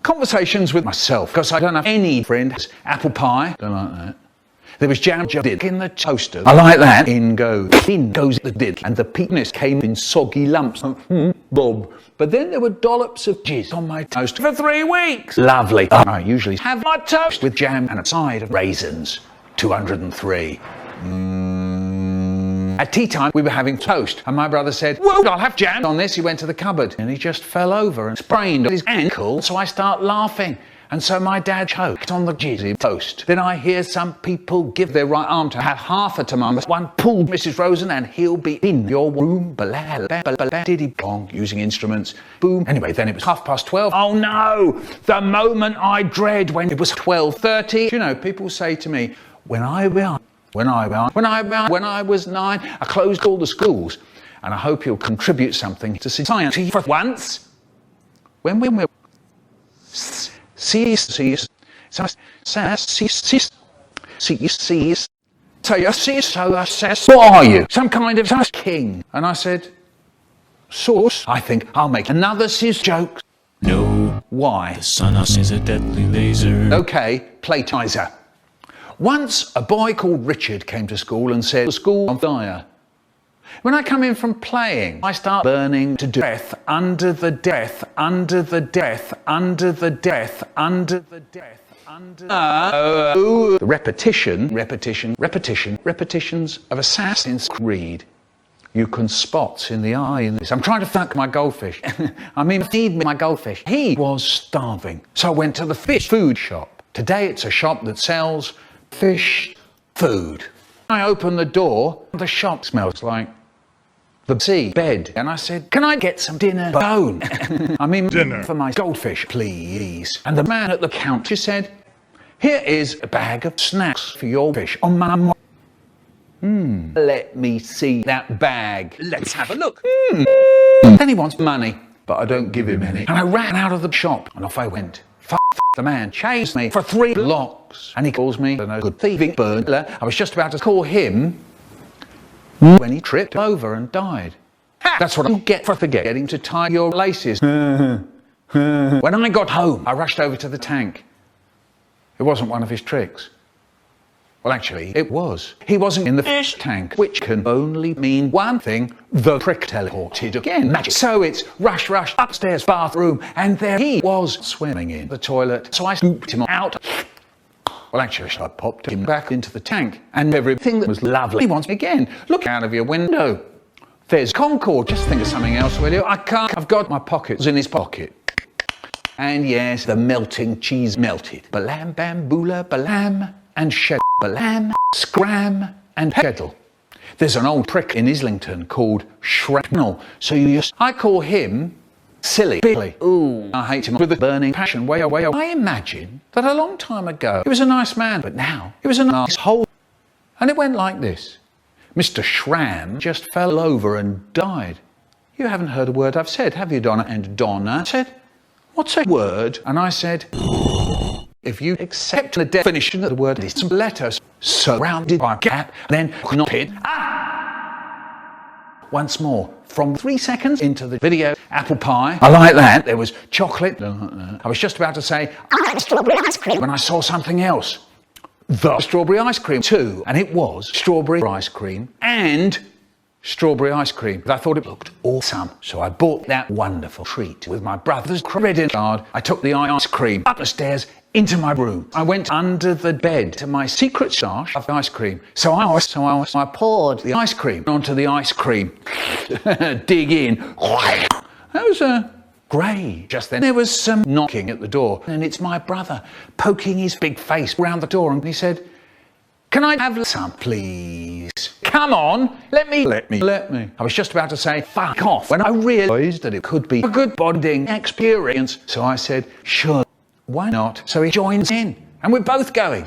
Conversations with myself, because I don't have any friend. Apple pie, don't like that. There was jam in the toaster. I like that. In goes the did, and the penis came in soggy lumps. Bob. But then there were dollops of jizz on my toast for 3 weeks. Lovely. I usually have my toast with jam and a side of raisins. 203. At tea time, we were having toast, and my brother said, "Whoa, I'll have jam on this." He went to the cupboard, and he just fell over and sprained his ankle, so I start laughing. And so my dad choked on the jizzy toast. Then I hear some people give their right arm to have half a tamama. One pulled Mrs. Rosen, and he'll be in your room. Diddy bong, using instruments. Boom. Anyway, then it was 12:30. Oh no! The moment I dread when it was 12:30. You know, people say to me, when I was 9, I closed all the schools, and I hope you'll contribute something to society for once. When we're what are you? Some kind of king? And I said, sauce. I think I'll make another sis joke. No. Why? The sun is a deadly laser. Okay, Playtizer. Once a boy called Richard came to school and said, "The school on fire." When I come in from playing, I start burning to death, under the death, under the death, under the death, under the death, under the repetitions of Assassin's Creed. You can spot in the eye in this. I'm trying to fuck my goldfish. I mean, feed me my goldfish. He was starving, so I went to the fish food shop. Today it's a shop that sells fish food. I open the door, the shop smells like the sea bed, and I said, "Can I get some dinner bone?" I mean, dinner for my goldfish, please. And the man at the counter said, "Here is a bag of snacks for your fish on my Let me see that bag. Let's have a look. Then he wants money, but I don't give him any. And I ran out of the shop, and off I went. The man chased me for 3 blocks, and he calls me a no good thieving burglar. I was just about to call him when he tripped over and died. Ha! That's what you get for forgetting to tie your laces. When I got home, I rushed over to the tank. It wasn't one of his tricks. Well, actually, it was. He wasn't in the fish tank, which can only mean one thing: the prick teleported again. Magic. So it's rush, upstairs bathroom, and there he was swimming in the toilet. So I scooped him out. Well, actually, I popped him back into the tank, and everything that was lovely wants me again. Look out of your window. There's Concord. Just think of something else, will you? I can't. I've got my pockets in his pocket. And yes, the melting cheese melted. Balam, bamboola, balam, and shed. Balam, scram, and peddle. There's an old prick in Islington called Shrapnel. So I call him Silly Billy. Ooh, I hate him with a burning passion. Way. I imagine that a long time ago he was a nice man, but now he was an asshole. And it went like this. Mr. Shram just fell over and died. You haven't heard a word I've said, have you, Donna? And Donna said, "What's a word?" And I said, "If you accept the definition of the word, it's some letters surrounded by a gap, then not it." Once more, from 3 seconds into the video, apple pie. I like that. There was chocolate. I was just about to say, strawberry ice cream, when I saw something else. The strawberry ice cream too. And it was strawberry ice cream and strawberry ice cream. I thought it looked awesome. So I bought that wonderful treat with my brother's credit card. I took the ice cream up the stairs into my room. I went under the bed to my secret stash of ice cream. So I poured the ice cream onto the ice cream. Dig in. That was great. Just then there was some knocking at the door, and it's my brother poking his big face round the door, and he said, "Can I have some, please? Come on, let me. I was just about to say, fuck off, when I realised that it could be a good bonding experience. So I said, sure, why not? So he joins in, and we're both going.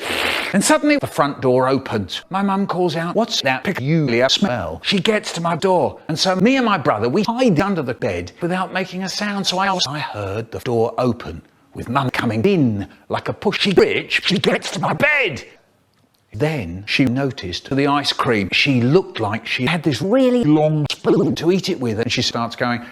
And suddenly the front door opens. My mum calls out, "What's that peculiar smell?" She gets to my door, and so me and my brother, we hide under the bed without making a sound. So I heard the door open, with mum coming in like a pushy bitch. She gets to my bed. Then she noticed the ice cream. She looked like she had this really long spoon to eat it with, and she starts going,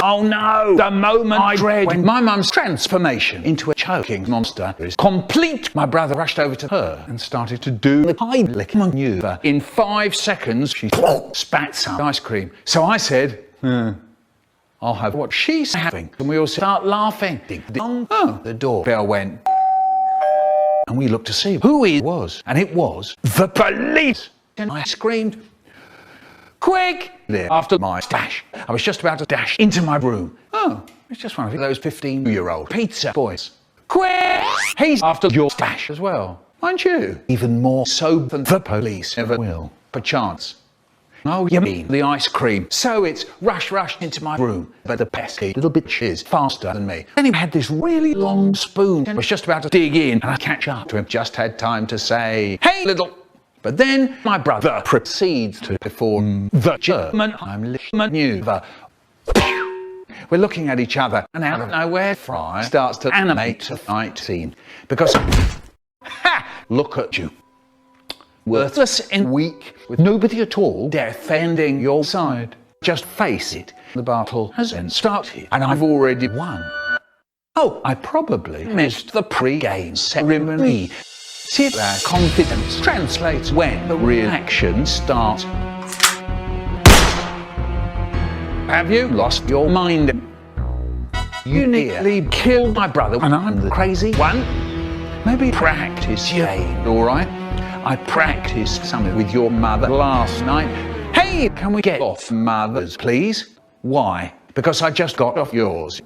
Oh no! The moment I dread when my mum's transformation into a choking monster is complete. My brother rushed over to her and started to do the Heimlich maneuver. In 5 seconds, she spat some ice cream. So I said, I'll have what she's having. And we all start laughing. Ding, ding. Oh, the doorbell went. And we looked to see who it was. And it was the police. And I screamed, quick! There, after my dash, I was just about to dash into my room. Oh, it's just one of those 15-year-old pizza boys. Quick! He's after your stash as well. Mind you, even more so than the police ever will, perchance. Oh, you mean the ice cream. So it's rush into my room. But the pesky little bitch is faster than me. Then he had this really long spoon and was just about to dig in and I catch up to him. Just had time to say, hey, little... But then my brother proceeds to perform the German Heimlich maneuver. We're looking at each other and out of nowhere Fry starts to animate a fight scene. Because, look at you. Worthless and weak, with nobody at all defending your side. Just face it, the battle has then started, and I've already won. Oh, I probably missed the pre-game ceremony. See that confidence translates when the real action starts. Have you lost your mind? You nearly killed my brother and I'm the crazy one? Maybe practice your aim, alright? I practiced something with your mother last night. Hey, can we get off mothers, please? Why? Because I just got off yours.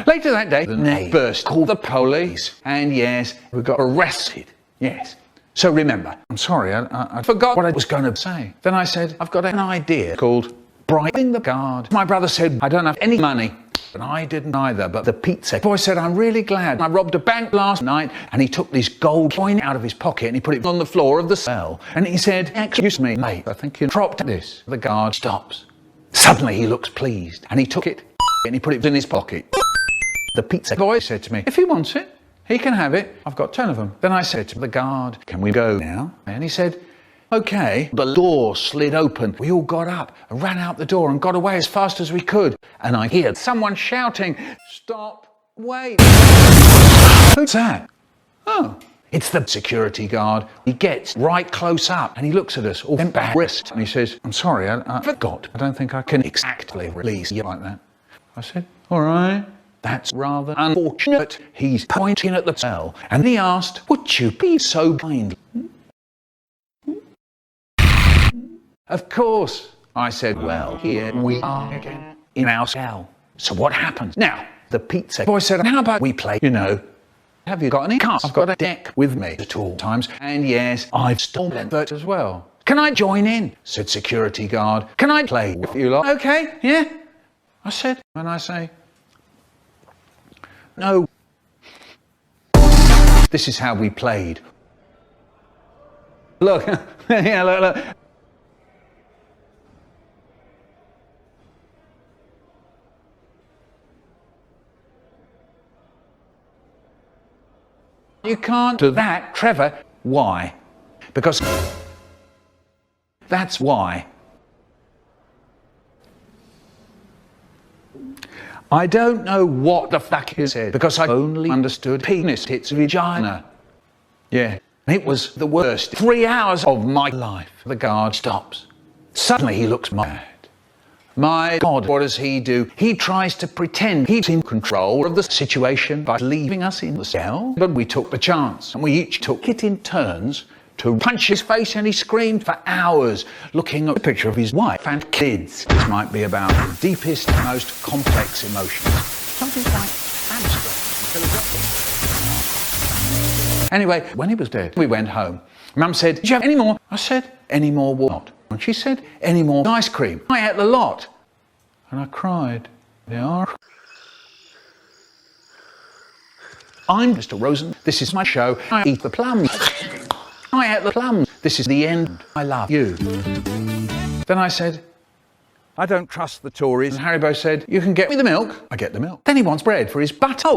Later that day, the neighbours called the police. And yes, we got arrested. Yes. So remember, I'm sorry, I forgot what I was going to say. Then I said, I've got an idea called bribing the guard. My brother said, I don't have any money. And I didn't either, but the pizza boy said, I'm really glad. I robbed a bank last night and he took this gold coin out of his pocket and he put it on the floor of the cell. And he said, excuse me, mate, I think you dropped this. The guard stops. Suddenly he looks pleased and he took it and he put it in his pocket. The pizza boy said to me, if he wants it, he can have it. I've got 10 of them. Then I said to the guard, can we go now? And he said, okay. The door slid open. We all got up and ran out the door and got away as fast as we could. And I heard someone shouting, stop, wait. Who's that? Oh, it's the security guard. He gets right close up and he looks at us, all embarrassed. And he says, I'm sorry, I forgot. I don't think I can exactly release you like that. I said, all right. That's rather unfortunate. He's pointing at the cell. And he asked, would you be so kind? Of course, I said, well, here we are again in our cell. So what happens? Now, the pizza boy said, how about we play, have you got any cards? I've got a deck with me at all times. And yes, I've stolen that as well. Can I join in? Said security guard. Can I play with you lot? Okay, yeah. I said, and I say, no. This is how we played. Look, yeah, look. You can't do that, Trevor. Why? Because that's why. I don't know what the fuck he said because I only understood penis hits vagina. Yeah, it was the worst 3 hours of my life. The guard stops. Suddenly he looks mad. My God, what does he do? He tries to pretend he's in control of the situation by leaving us in the cell. But we took the chance and we each took it in turns to punch his face, and he screamed for hours, looking at a picture of his wife and kids. This might be about the deepest, most complex emotions. Something like abstract. Anyway, when he was dead, we went home. Mum said, did you have any more? I said, any more what? And she said, any more ice cream? I ate the lot. And I cried. They are. I'm Mr. Rosen. This is my show. I eat the plums. I ate the plums. This is the end. I love you. Then I said, I don't trust the Tories. And Haribo said, you can get me the milk. I get the milk. Then he wants bread for his butter.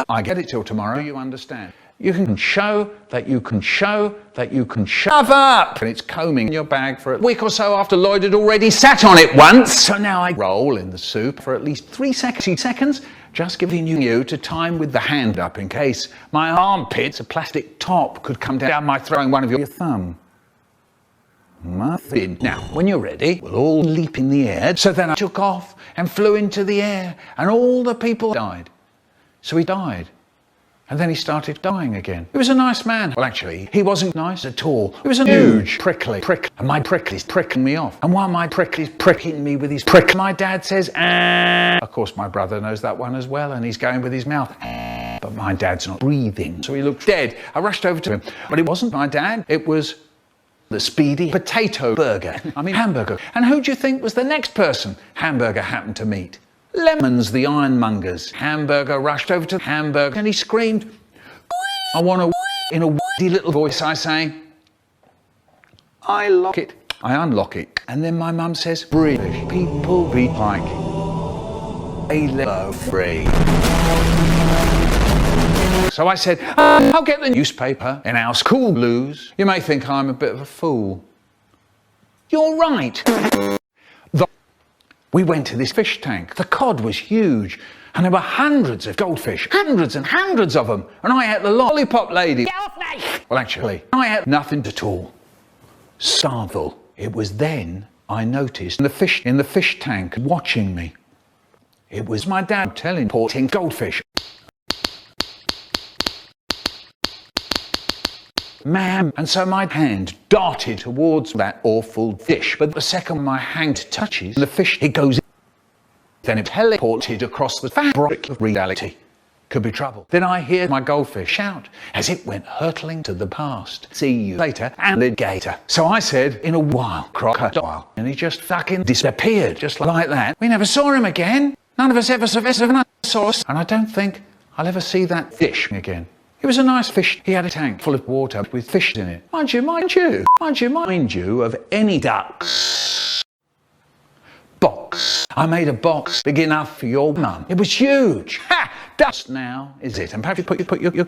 I get it till tomorrow. Do you understand? You can show that you can show that you can shove up. And it's combing in your bag for a week or so after Lloyd had already sat on it once. So now I roll in the soup for at least 3 seconds, just giving you to time with the hand up in case my armpits, a plastic top, could come down my throat and one of your thumb. Muffin. Now, when you're ready, we'll all leap in the air. So then I took off and flew into the air, and all the people died. So he died. And then he started dying again. He was a nice man. Well, actually, he wasn't nice at all. He was a huge prickly prick. And my prickly is pricking me off. And while my prickly is pricking me with his prick, my dad says, ah. Of course, my brother knows that one as well, and he's going with his mouth. But my dad's not breathing. So he looked dead. I rushed over to him. But it wasn't my dad. It was the Speedy potato burger. I mean, hamburger. And who do you think was the next person Hamburger happened to meet? Lemons, the ironmonger's. Hamburger rushed over to Hamburger and he screamed, I want a in a little voice. I say, I lock it, I unlock it. And then my mum says, British people be like a little free. So I said, I'll get the newspaper in our school blues. You may think I'm a bit of a fool. You're right. We went to this fish tank. The cod was huge, and there were hundreds of goldfish, hundreds and hundreds of them. And I ate the lollipop lady. Get off me! Well, actually, I ate nothing at all. Starvil. It was then I noticed the fish in the fish tank watching me. It was my dad telling porting goldfish. Ma'am, and so my hand darted towards that awful fish, but the second my hand touches the fish, it goes in. Then it teleported across the fabric of reality. Could be trouble. Then I hear my goldfish shout as it went hurtling to the past. See you later, alligator. So I said, in a while, crocodile. And he just fucking disappeared, just like that. We never saw him again. None of us ever saw us. And I don't think I'll ever see that fish again. He was a nice fish. He had a tank full of water with fish in it. Mind you of any ducks. Box. I made a box big enough for your mum. It was huge. Ha! Dust now, is it? And perhaps you put your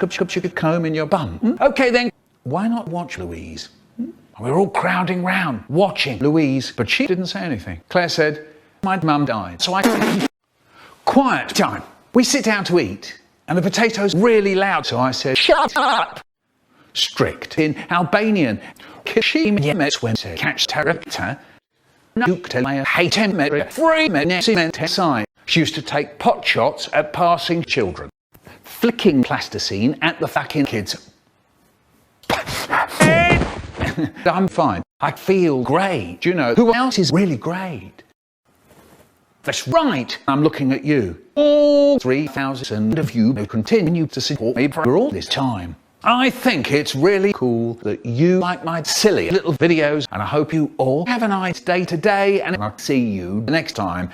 comb in your bum. Okay then, why not watch Louise? We were all crowding round, watching Louise, but she didn't say anything. Claire said, my mum died. So I... Quiet time. We sit down to eat. And the potatoes really loud, so I said, shut up! Strict in Albanian. Catch character. She used to take pot shots at passing children. Flicking plasticine at the fucking kids. I'm fine. I feel great. Do you know who else is really great? That's right, I'm looking at you. All 3,000 of you who continue to support me for all this time. I think it's really cool that you like my silly little videos, and I hope you all have a nice day today, and I'll see you next time.